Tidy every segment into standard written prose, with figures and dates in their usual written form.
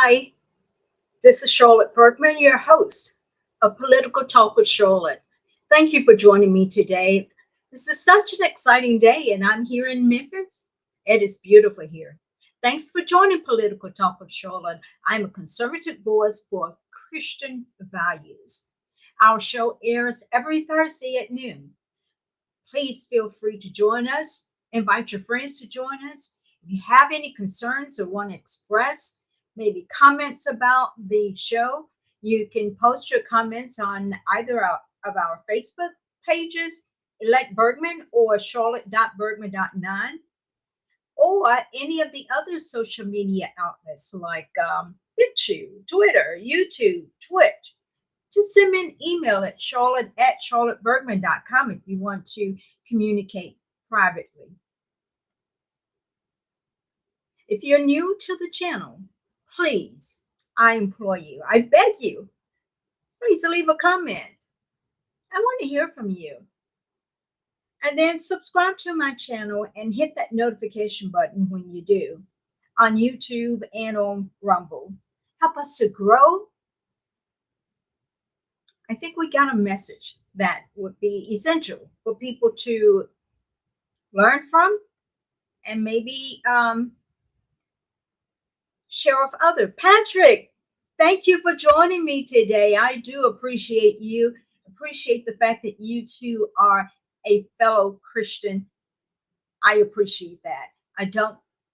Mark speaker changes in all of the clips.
Speaker 1: Hi, this is Charlotte Bergman, your host of Political Talk with Charlotte. Thank you for joining me today. This is such an exciting day, and I'm here in Memphis. It is beautiful here. Thanks for joining Political Talk with Charlotte. I'm a conservative voice for Christian values. Our show airs every Thursday at noon. Please feel free to join us. Invite your friends to join us. If you have any concerns or want to express maybe comments about the show, you can post your comments on either of our Facebook pages, Elect Bergman or Charlotte.Bergman.9, or any of the other social media outlets like Bitchute, Twitter, YouTube, Twitch. Just send me an email at charlotte@charlottebergman.com if you want to communicate privately. If you're new to the channel, please, I implore you, I beg you, please leave a comment. I want to hear from you. And then subscribe to my channel and hit that notification button when you do on YouTube and on Rumble. Help us to grow. I think we got a message that would be essential for people to learn from and maybe share with other. Patrick, thank you for joining me today. I do appreciate you. Appreciate the fact that you too are a fellow Christian. I appreciate that. I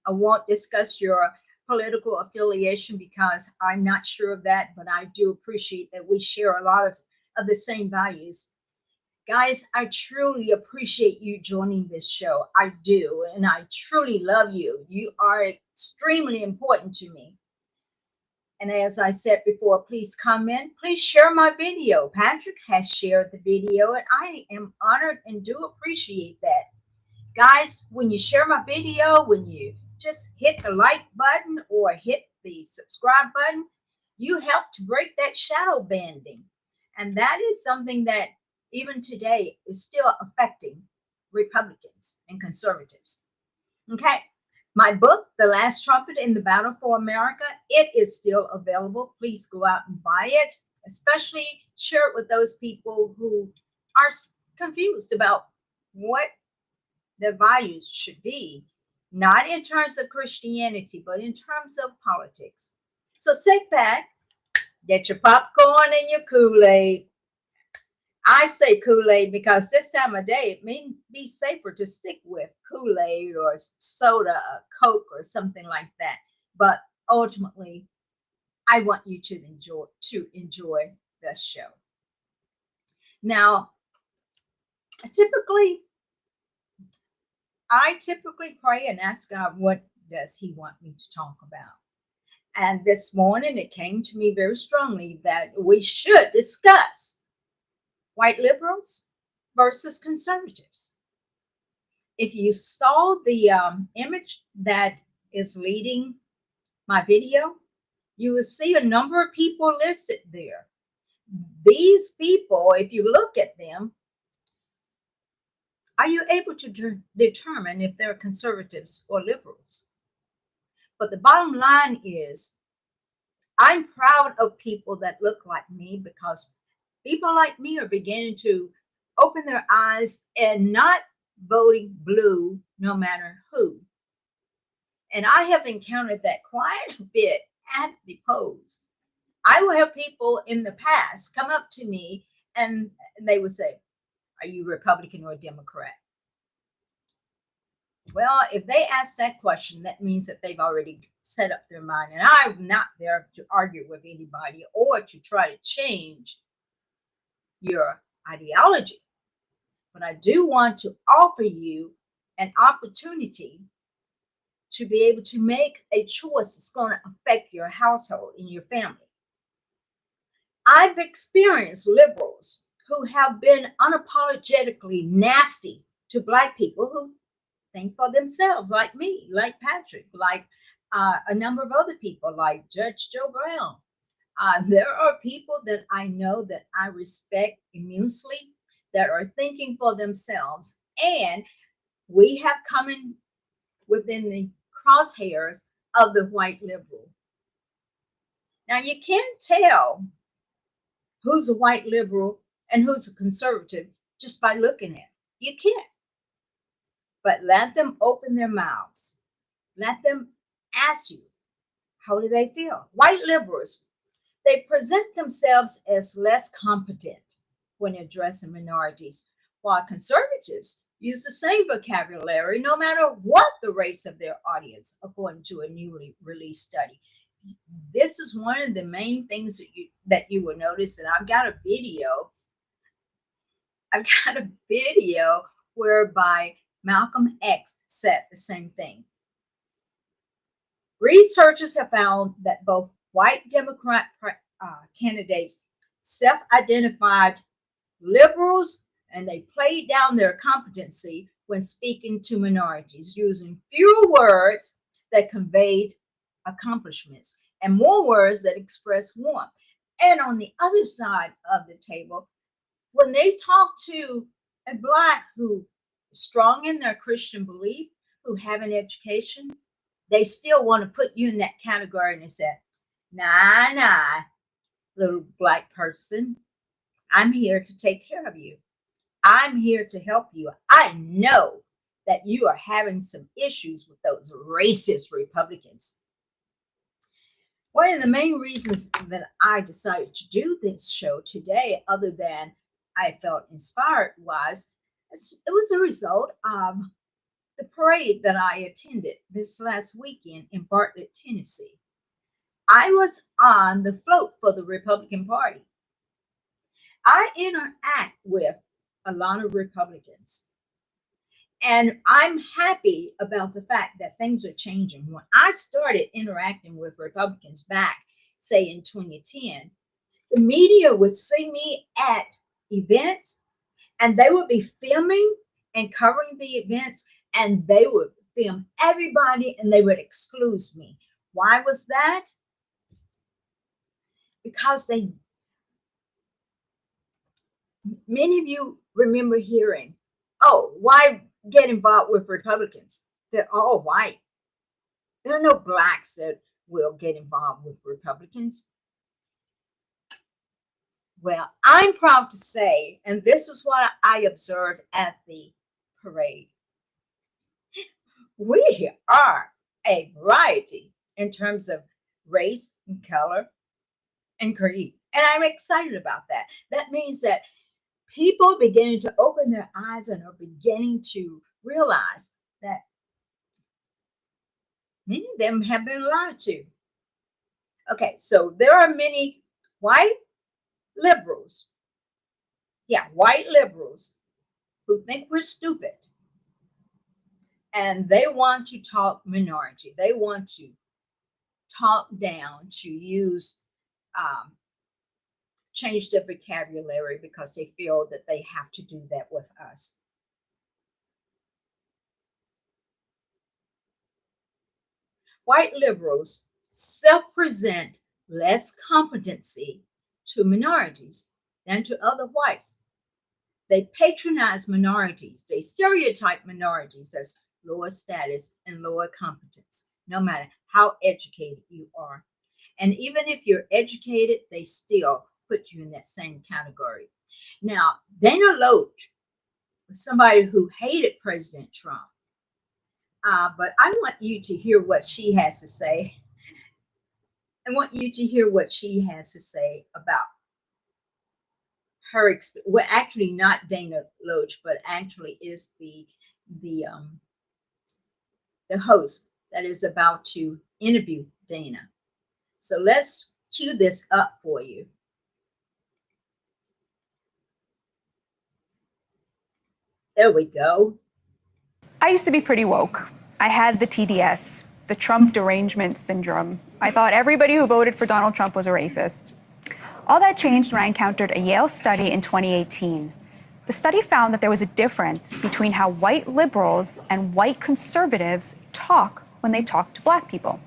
Speaker 1: won't discuss your political affiliation because I'm not sure of that, but I do appreciate that we share a lot of the same values. Guys, I truly appreciate you joining this show. I do, and I truly love you. You are extremely important to me. And as I said before, please comment. Please share my video. Patrick has shared the video, and I am honored and do appreciate that. Guys, when you share my video, when you just hit the like button or hit the subscribe button, you help to break that shadow banding. And that is something that even today is still affecting Republicans and conservatives. Okay. My book, The Last Trumpet in the Battle for America, it is still available. Please go out and buy it, especially share it with those people who are confused about what their values should be, not in terms of Christianity, but in terms of politics. So sit back, get your popcorn and your Kool-Aid. I say Kool-Aid because this time of day, it may be safer to stick with Kool-Aid or soda, or Coke or something like that. But ultimately, I want you to enjoy the show. Now, I typically pray and ask God, what does he want me to talk about? And this morning, it came to me very strongly that we should discuss white liberals versus conservatives. If you saw the image that is leading my video, you will see a number of people listed there. These people, if you look at them, are you able to determine if they're conservatives or liberals? But the bottom line is, I'm proud of people that look like me because people like me are beginning to open their eyes and not voting blue no matter who. And I have encountered that quite a bit at the polls. I will have people in the past come up to me and they would say, are you Republican or Democrat? Well, if they ask that question, that means that they've already set up their mind. And I'm not there to argue with anybody or to try to change your ideology. But I do want to offer you an opportunity to be able to make a choice that's going to affect your household and your family. I've experienced liberals who have been unapologetically nasty to Black people who think for themselves, like me, like Patrick, like a number of other people, like Judge Joe Brown. There are people that I know that I respect immensely that are thinking for themselves. And we have come in within the crosshairs of the white liberal. Now, you can't tell who's a white liberal and who's a conservative just by looking at it. You can't. But let them open their mouths. Let them ask you, how do they feel? White liberals, they present themselves as less competent when addressing minorities, while conservatives use the same vocabulary no matter what the race of their audience, according to a newly released study. This is one of the main things that you will notice, and I've got a video. Whereby Malcolm X said the same thing. Researchers have found that both white Democrat candidates self-identified liberals, and they played down their competency when speaking to minorities, using fewer words that conveyed accomplishments and more words that expressed warmth. And on the other side of the table, when they talk to a Black who is strong in their Christian belief, who have an education, they still want to put you in that category, and they say, nah, little Black person, I'm here to take care of you. I'm here to help you. I know that you are having some issues with those racist Republicans. One of the main reasons that I decided to do this show today, other than I felt inspired, was it was a result of the parade that I attended this last weekend in Bartlett, Tennessee. I was on the float for the Republican Party. I interact with a lot of Republicans, and I'm happy about the fact that things are changing. When I started interacting with Republicans back, say in 2010, the media would see me at events, and they would be filming and covering the events, and they would film everybody and they would exclude me. Why was that? Because many of you remember hearing, oh, why get involved with Republicans? They're all white. There are no Blacks that will get involved with Republicans. Well, I'm proud to say, and this is what I observed at the parade, we are a variety in terms of race and color and creed. And I'm excited about that. That means that people are beginning to open their eyes and are beginning to realize that many of them have been lied to. Okay, so there are many white liberals, white liberals who think we're stupid, and they want to talk minority. They want to talk down, to use change their vocabulary because they feel that they have to do that with us. White liberals self-present less competency to minorities than to other whites. They patronize minorities. They stereotype minorities as lower status and lower competence, no matter how educated you are. And even if you're educated, they still put you in that same category. Now, Dana Loach was somebody who hated President Trump. But I want you to hear what she has to say. I want you to hear what she has to say about her experience. Well, actually, not Dana Loach, but actually is the host that is about to interview Dana. So let's cue this up for you. There we go.
Speaker 2: I used to be pretty woke. I had the TDS, the Trump derangement syndrome. I thought everybody who voted for Donald Trump was a racist. All that changed when I encountered a Yale study in 2018. The study found that there was a difference between how white liberals and white conservatives talk when they talk to Black people.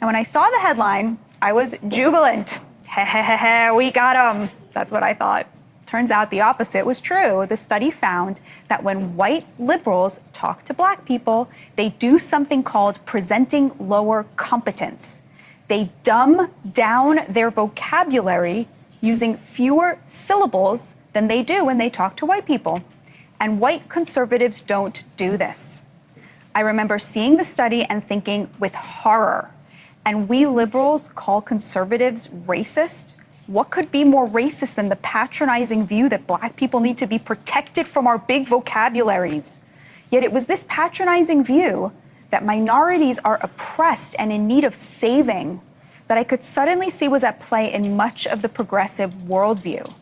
Speaker 2: And when I saw the headline, I was jubilant. We got them. That's what I thought. Turns out the opposite was true. The study found that when white liberals talk to Black people, they do something called presenting lower competence. They dumb down their vocabulary using fewer syllables than they do when they talk to white people. And white conservatives don't do this. I remember seeing the study and thinking with horror, and we liberals call conservatives racist? What could be more racist than the patronizing view that Black people need to be protected from our big vocabularies? Yet it was this patronizing view that minorities are oppressed and in need of saving that I could suddenly see was at play in much of the progressive worldview.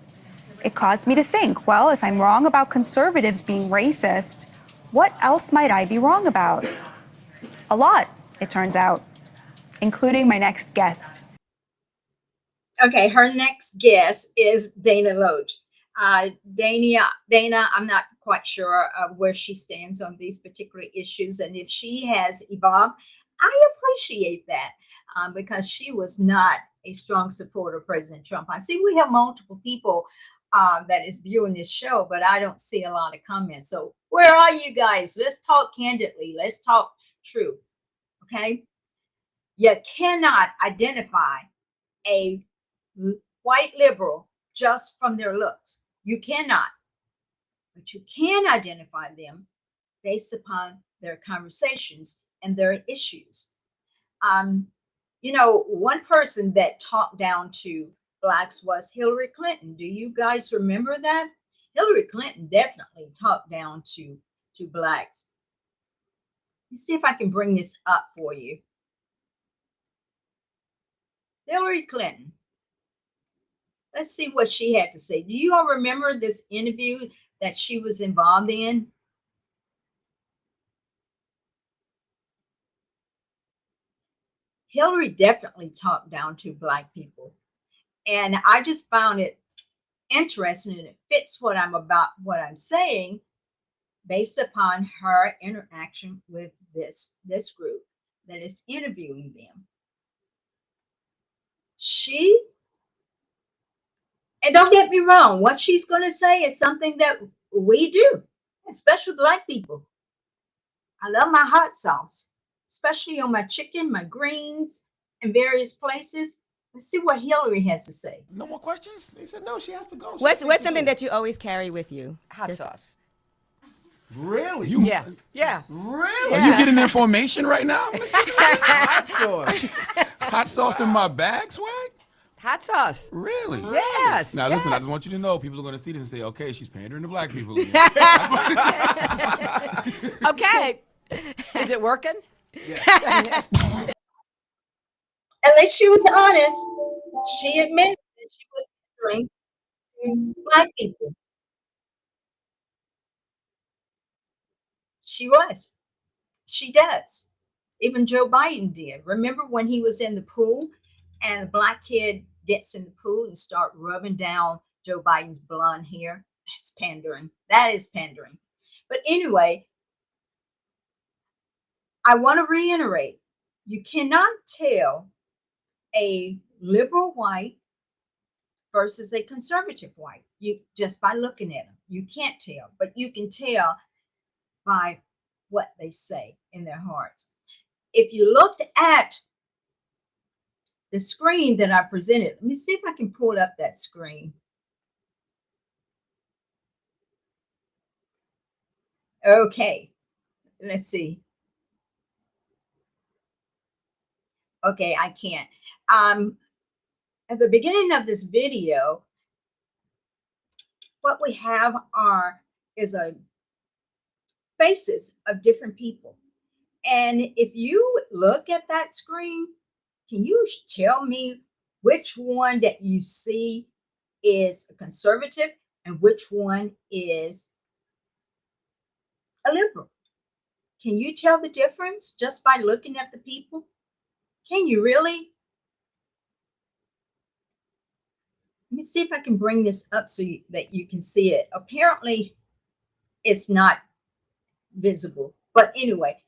Speaker 2: It caused me to think, well, if I'm wrong about conservatives being racist, what else might I be wrong about? A lot, it turns out, including my next guest.
Speaker 1: Okay, her next guest is Dana Loach. Dana, I'm not quite sure where she stands on these particular issues, and if she has evolved, I appreciate that because she was not a strong supporter of President Trump. I see we have multiple people that is viewing this show, but I don't see a lot of comments. So where are you guys? Let's talk candidly. Let's talk truth. Okay, you cannot identify a white liberal just from their looks. You cannot, but you can identify them based upon their conversations and their issues. One person that talked down to Blacks was Hillary Clinton. Do you guys remember that? Hillary Clinton definitely talked down to Blacks. Let's see if I can bring this up for you. Hillary Clinton. Let's see what she had to say. Do you all remember this interview that she was involved in? Hillary definitely talked down to Black people. And I just found it interesting, and it fits what I'm saying based upon her interaction with this group that is interviewing them. And don't get me wrong, what she's going to say is something that we do, especially Black people. I love my hot sauce, especially on my chicken, my greens, and various places. Let's see what Hillary has to say.
Speaker 3: No more questions? They said no, she has to go.
Speaker 4: What's something that you always carry with you?
Speaker 5: Hot sauce.
Speaker 3: Really?
Speaker 5: Yeah.
Speaker 3: Really?
Speaker 5: Yeah.
Speaker 3: Are you getting information right now?
Speaker 5: Hot sauce.
Speaker 3: Hot sauce in my bag, swag?
Speaker 5: Hot sauce.
Speaker 3: Really?
Speaker 5: Yes.
Speaker 3: Now listen, I
Speaker 5: yes.
Speaker 3: just want you to know, people are going to see this and say, okay, she's pandering to Black people.
Speaker 5: Okay. Is it working?
Speaker 1: At least she was honest. She admitted that she was pandering to Black people. She was. She does. Even Joe Biden did. Remember when he was in the pool and the Black kid gets in the pool and start rubbing down Joe Biden's blonde hair? That's pandering. That is pandering. But anyway, I want to reiterate, you cannot tell a liberal white versus a conservative white. You just by looking at them. You can't tell, but you can tell by what they say in their hearts. If you looked at the screen that I presented, let me see if I can pull up that screen. Okay, let's see. Okay, I can't. At the beginning of this video, what we have is a faces of different people. And if you look at that screen, can you tell me which one that you see is a conservative and which one is a liberal? Can you tell the difference just by looking at the people? Can you really? Let me see if I can bring this up so that you can see it. Apparently, it's not visible. But anyway,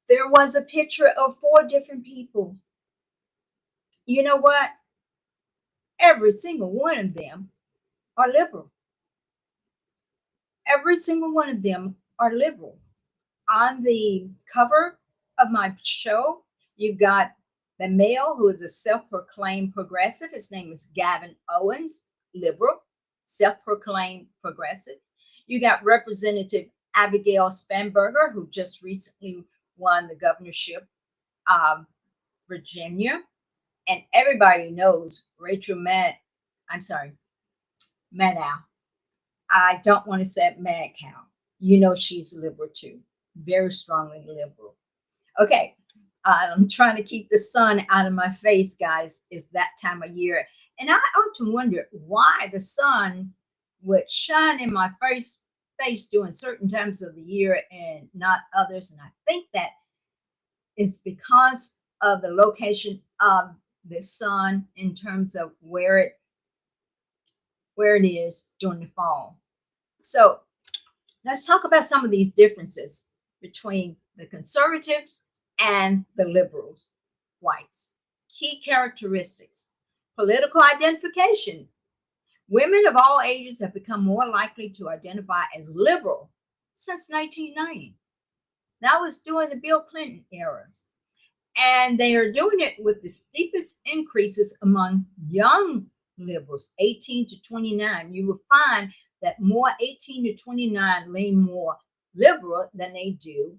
Speaker 1: there was a picture of 4 different people. You know what? Every single one of them are liberal. Every single one of them are liberal. On the cover of my show, you've got The male, who is a self-proclaimed progressive, his name is Gavin Owens, liberal, self-proclaimed progressive. You got Representative Abigail Spanberger, who just recently won the governorship of Virginia. And everybody knows Rachel Maddow. I don't want to say Madcow. You know she's liberal too, very strongly liberal. Okay, I'm trying to keep the sun out of my face, guys. It's that time of year. And I often wonder why the sun would shine in my face during certain times of the year and not others. And I think that it's because of the location of the sun in terms of where it is during the fall. So let's talk about some of these differences between the conservatives and the liberals, whites. Key characteristics: political identification. Women of all ages have become more likely to identify as liberal since 1990. That was during the Bill Clinton eras. And they are doing it with the steepest increases among young liberals, 18 to 29. You will find that more 18 to 29 lean more liberal than they do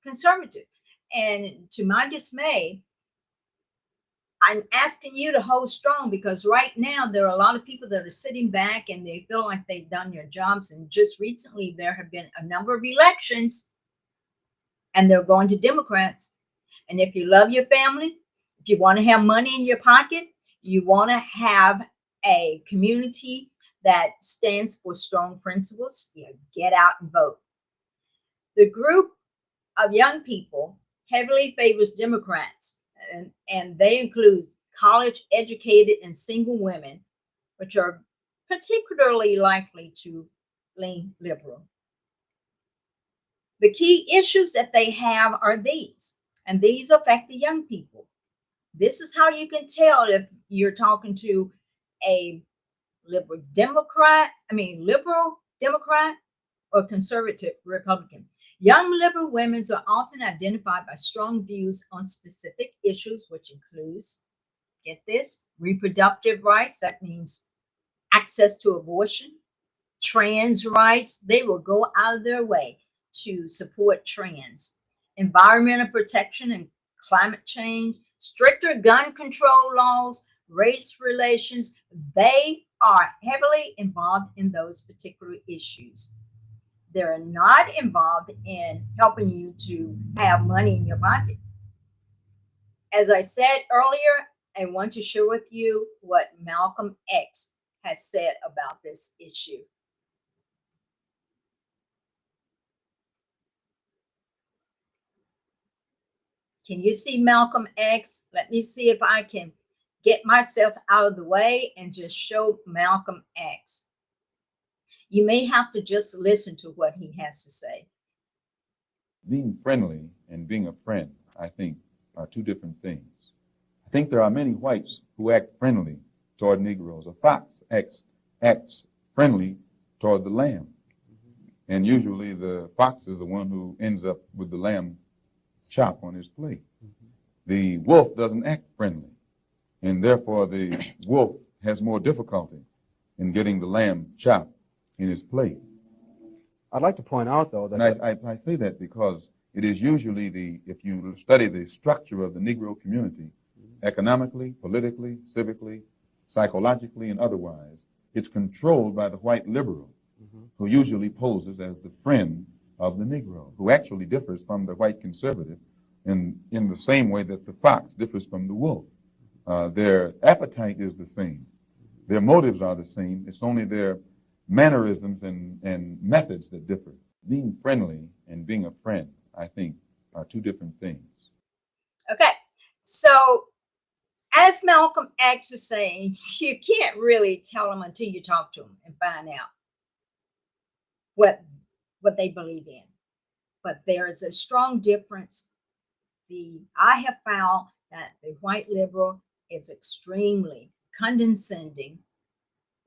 Speaker 1: conservative. And to my dismay, I'm asking you to hold strong, because right now there are a lot of people that are sitting back and they feel like they've done their jobs. And just recently there have been a number of elections and they're going to Democrats. And if you love your family, if you want to have money in your pocket, you want to have a community that stands for strong principles, get out and vote. The group of young people heavily favors Democrats, and they include college educated and single women, which are particularly likely to lean liberal. The key issues that they have are these, and these affect the young people. This is how you can tell if you're talking to a liberal Democrat or conservative Republican. Young liberal women are often identified by strong views on specific issues, which includes, get this, reproductive rights. That means access to abortion, trans rights. They will go out of their way to support trans, environmental protection and climate change, stricter gun control laws, race relations. They are heavily involved in those particular issues. They're not involved in helping you to have money in your pocket. As I said earlier, I want to share with you what Malcolm X has said about this issue. Can you see Malcolm X? Let me see if I can get myself out of the way and just show Malcolm X. You may have to just listen to what he has to say.
Speaker 6: Being friendly and being a friend, I think, are two different things. I think there are many whites who act friendly toward Negroes. A fox acts friendly toward the lamb. And usually the fox is the one who ends up with the lamb chop on his plate. The wolf doesn't act friendly, and therefore the wolf has more difficulty in getting the lamb chop in his plate.
Speaker 7: I'd like to point out, though, that...
Speaker 6: And I say that because it is usually if you study the structure of the Negro community, economically, politically, civically, psychologically, and otherwise, it's controlled by the white liberal, who usually poses as the friend of the Negro, who actually differs from the white conservative in the same way that the fox differs from the wolf. Their appetite is the same. Their motives are the same. It's only their mannerisms and methods that differ. Being friendly and being a friend, I think, are two different things.
Speaker 1: Okay, so as Malcolm X is saying, you can't really tell them until you talk to them and find out what they believe in. But there is a strong difference. I have found that the white liberal is extremely condescending.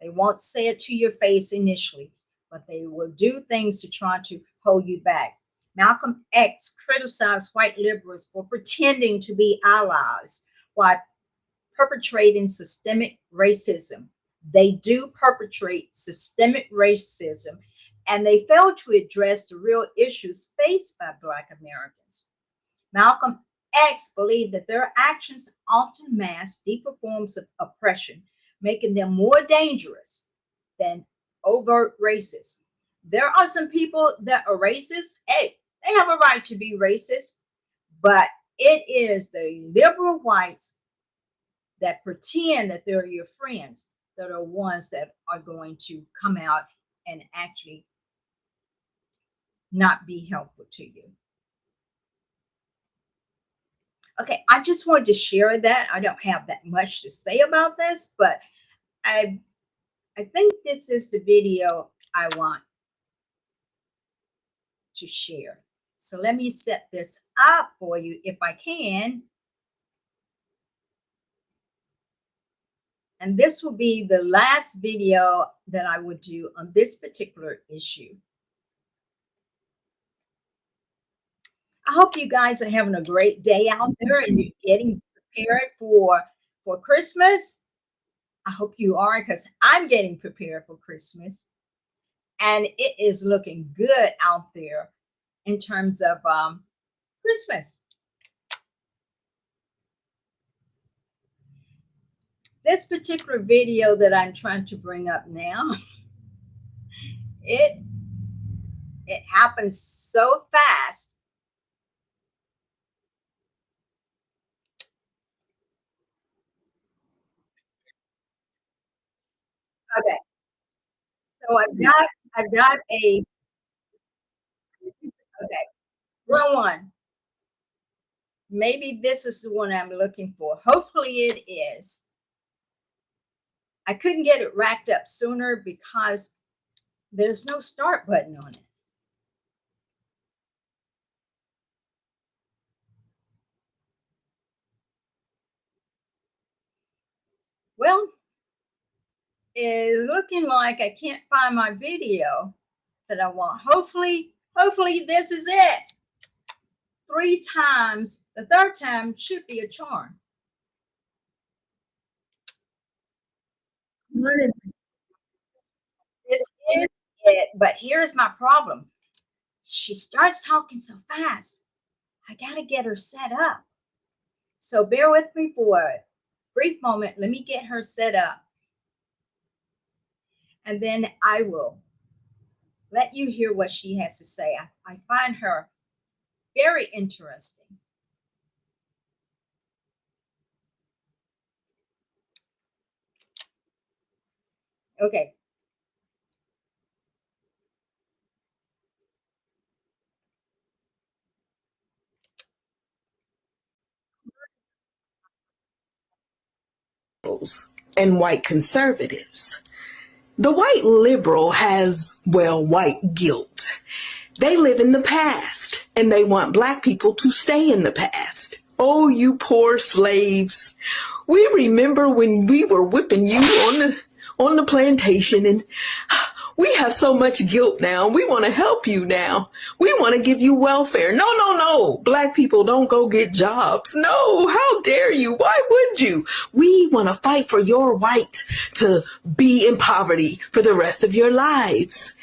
Speaker 1: They won't say it to your face initially, but they will do things to try to hold you back. Malcolm X criticized white liberals for pretending to be allies while perpetrating systemic racism. They do perpetrate systemic racism, and they fail to address the real issues faced by Black Americans. Malcolm X believed that their actions often mask deeper forms of oppression, making them more dangerous than overt racists. There are some people that are racist. Hey, they have a right to be racist, but it is the liberal whites that pretend that they're your friends that are ones that are going to come out and actually not be helpful to you. Okay, I just wanted to share that. I don't have that much to say about this, but I think this is the video I want to share. So let me set this up for you if I can. And this will be the last video that I would do on this particular issue. I hope you guys are having a great day out there and you're getting prepared for Christmas. I hope you are, because I'm getting prepared for Christmas. And it is looking good out there in terms of Christmas. This particular video that I'm trying to bring up now, it happens so fast. Okay, so I've got a okay, wrong one. Maybe this is the one I'm looking for. Hopefully it is. I couldn't get it racked up sooner because there's no start button on it. Well, it's looking like I can't find my video that I want. Hopefully this is it. 3 times, the third time should be a charm. This is it, but here's my problem. She starts talking so fast. I gotta get her set up. So bear with me for a brief moment. Let me get her set up. And then I will let you hear what she has to say. I find her very interesting. Okay.
Speaker 8: And white conservatives. The white liberal has, well, white guilt. They live in the past and they want black people to stay in the past. Oh, you poor slaves. We remember when we were whipping you on the plantation, and we have so much guilt now. We want to help you now. We want to give you welfare. No, no, no. Black people don't go get jobs. No, how dare you? Why would you? We want to fight for your right to be in poverty for the rest of your lives.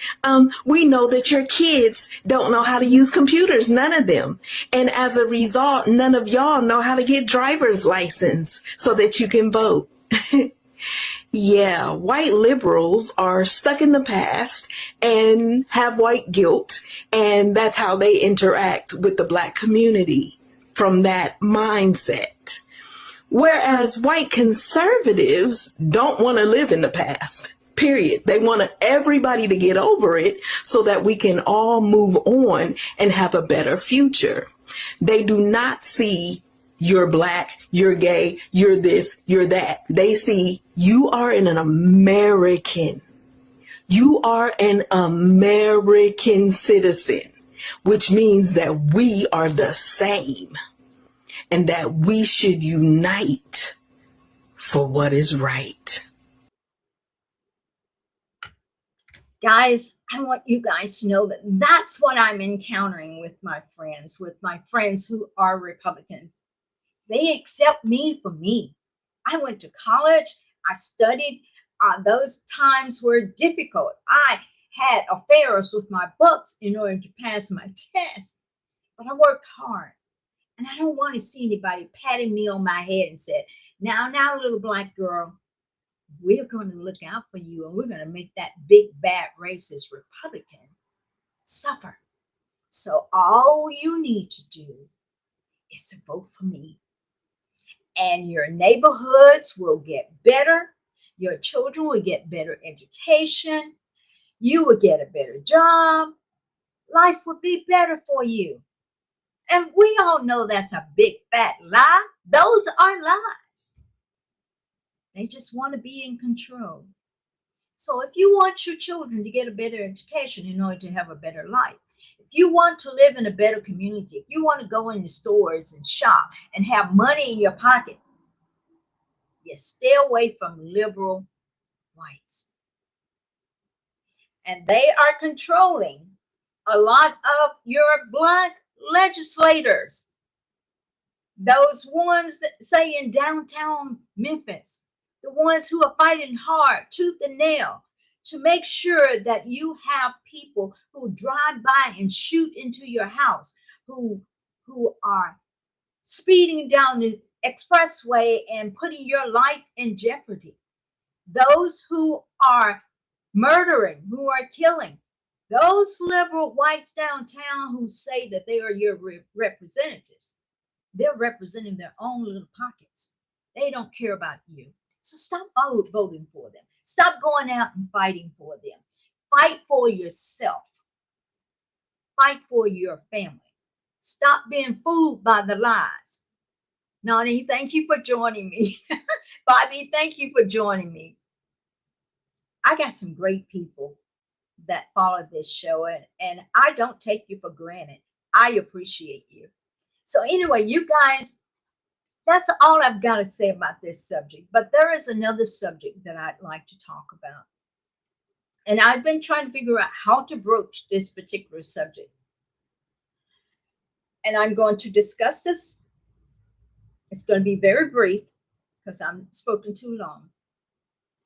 Speaker 8: We know that your kids don't know how to use computers, none of them. And as a result, none of y'all know how to get driver's license so that you can vote. Yeah, white liberals are stuck in the past and have white guilt, and that's how they interact with the black community from that mindset. Whereas white conservatives don't want to live in the past, period. They want everybody to get over it so that we can all move on and have a better future. They do not see you're black, you're gay, you're this, you're that. They see you are an American. You are an American citizen, which means that we are the same and that we should unite for what is right.
Speaker 1: Guys, I want you guys to know that that's what I'm encountering with my friends who are Republicans. They accept me for me. I went to college. I studied. Those times were difficult. I had affairs with my books in order to pass my test, but I worked hard. And I don't want to see anybody patting me on my head and said, now, little black girl, we're going to look out for you and we're going to make that big, bad, racist Republican suffer. So all you need to do is to vote for me. And your neighborhoods will get better. Your children will get better education. You will get a better job. Life would be better for you. And we all know that's a big fat lie. Those are lies. They just want to be in control. So if you want your children to get a better education in order to have a better life, if you want to live in a better community, if you want to go in the stores and shop and have money in your pocket, you stay away from liberal whites. And they are controlling a lot of your black legislators. Those ones that say in downtown Memphis, the ones who are fighting hard, tooth and nail, to make sure that you have people who drive by and shoot into your house, who are speeding down the expressway and putting your life in jeopardy. Those who are murdering, who are killing, those liberal whites downtown who say that they are your representatives, they're representing their own little pockets. They don't care about you. So stop voting for them. Stop going out and fighting for them. Fight for yourself. Fight for your family. Stop being fooled by the lies. Nani, thank you for joining me. Bobby, thank you for joining me. I got some great people that follow this show, and I don't take you for granted. I appreciate you. So anyway, you guys, that's all I've got to say about this subject. But there is another subject that I'd like to talk about. And I've been trying to figure out how to broach this particular subject. And I'm going to discuss this. It's going to be very brief because I'm spoken too long.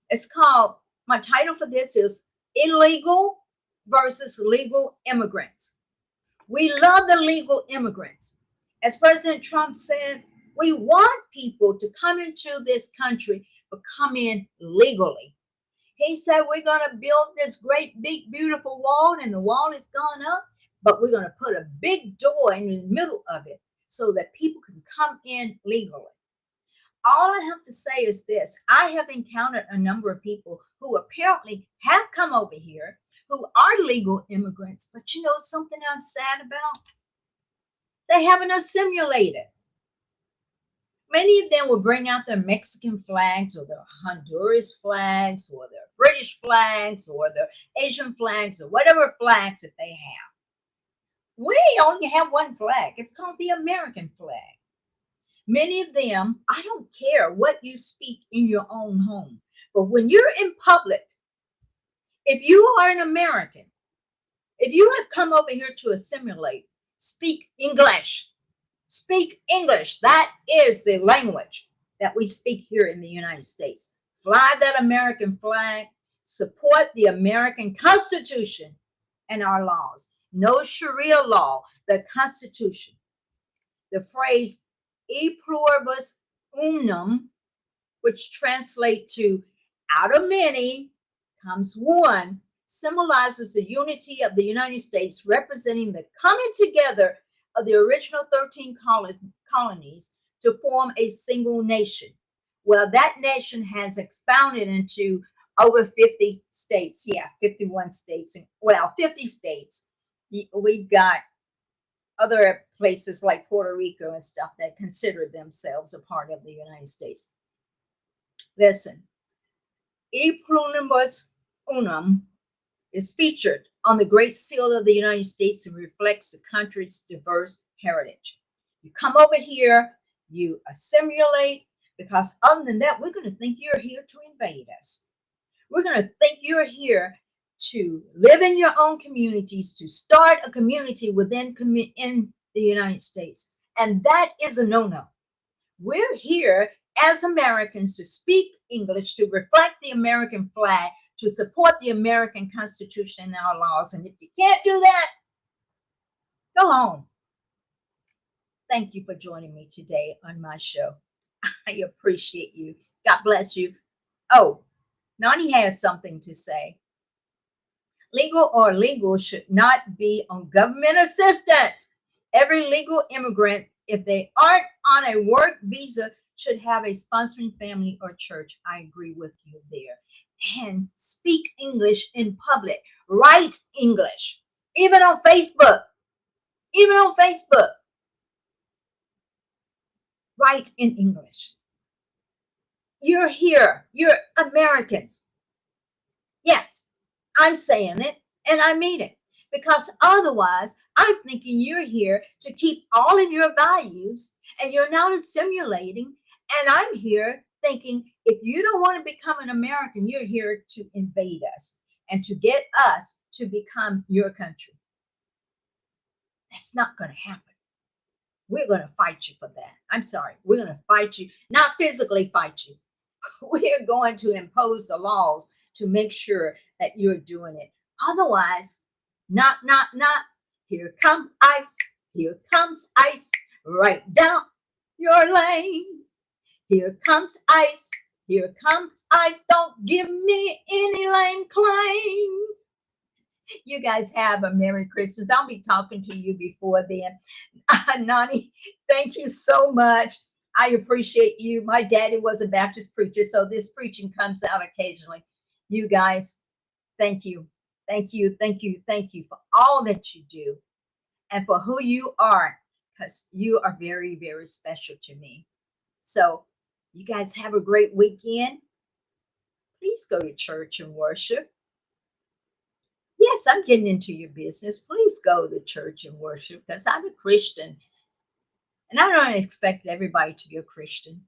Speaker 1: It's called, my title for this is Illegal versus Legal Immigrants. We love the legal immigrants. As President Trump said, we want people to come into this country, but come in legally. He said, we're going to build this great, big, beautiful wall, and the wall is gone up, but we're going to put a big door in the middle of it so that people can come in legally. All I have to say is this. I have encountered a number of people who apparently have come over here who are legal immigrants, but you know something I'm sad about? They haven't assimilated. Many of them will bring out their Mexican flags or their Honduras flags or their British flags or their Asian flags or whatever flags that they have. We only have one flag. It's called the American flag. Many of them, I don't care what you speak in your own home, but when you're in public, if you are an American, if you have come over here to assimilate, speak English. Speak English. That is the language that we speak here in the United States. Fly that American flag. Support the American Constitution and our laws. No Sharia law, the Constitution. The phrase e pluribus unum, which translates to out of many comes one, symbolizes the unity of the United States, representing the coming together of the original 13 colonies to form a single nation. Well, that nation has expounded into over 50 states. Yeah, 51 states. Well, 50 states. We've got other places like Puerto Rico and stuff that consider themselves a part of the United States. Listen, E pluribus unum is featured on the Great Seal of the United States and reflects the country's diverse heritage. You come over here, you assimilate, because other than that, we're going to think you're here to invade us. We're going to think you're here to live in your own communities, to start a community within in the United States. And that is a no-no. We're here as Americans to speak English, to reflect the American flag, to support the American Constitution and our laws. And if you can't do that, go home. Thank you for joining me today on my show. I appreciate you. God bless you. Oh, Nani has something to say. Legal or illegal should not be on government assistance. Every legal immigrant, if they aren't on a work visa, should have a sponsoring family or church. I agree with you there. And speak English in public. Write English. Even on Facebook. Even on Facebook. Write in English. You're here. You're Americans. Yes, I'm saying it and I mean it. Because otherwise, I'm thinking you're here to keep all of your values and you're not assimilating. And I'm here thinking if you don't want to become an American, you're here to invade us and to get us to become your country. That's not going to happen. We're going to fight you for that. I'm sorry. We're going to fight you, not physically fight you. We're going to impose the laws to make sure that you're doing it. Otherwise, not. Here comes ice. Here comes ice right down your lane. Here comes ice. Here comes ice. Don't give me any lame claims. You guys have a Merry Christmas. I'll be talking to you before then. Nani, thank you so much. I appreciate you. My daddy was a Baptist preacher, so this preaching comes out occasionally. You guys, thank you. Thank you. Thank you. Thank you for all that you do and for who you are, because you are very, very special to me. So you guys have a great weekend. Please go to church and worship. Yes, I'm getting into your business. Please go to church and worship because I'm a Christian. And I don't expect everybody to be a Christian.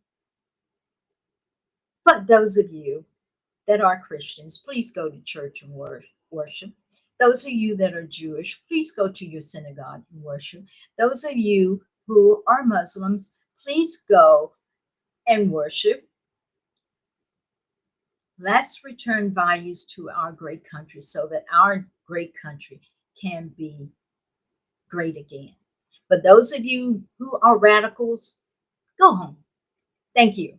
Speaker 1: But those of you that are Christians, please go to church and worship. Those of you that are Jewish, please go to your synagogue and worship. Those of you who are Muslims, please go and worship. Let's return values to our great country so that our great country can be great again. But those of you who are radicals, go home. Thank you.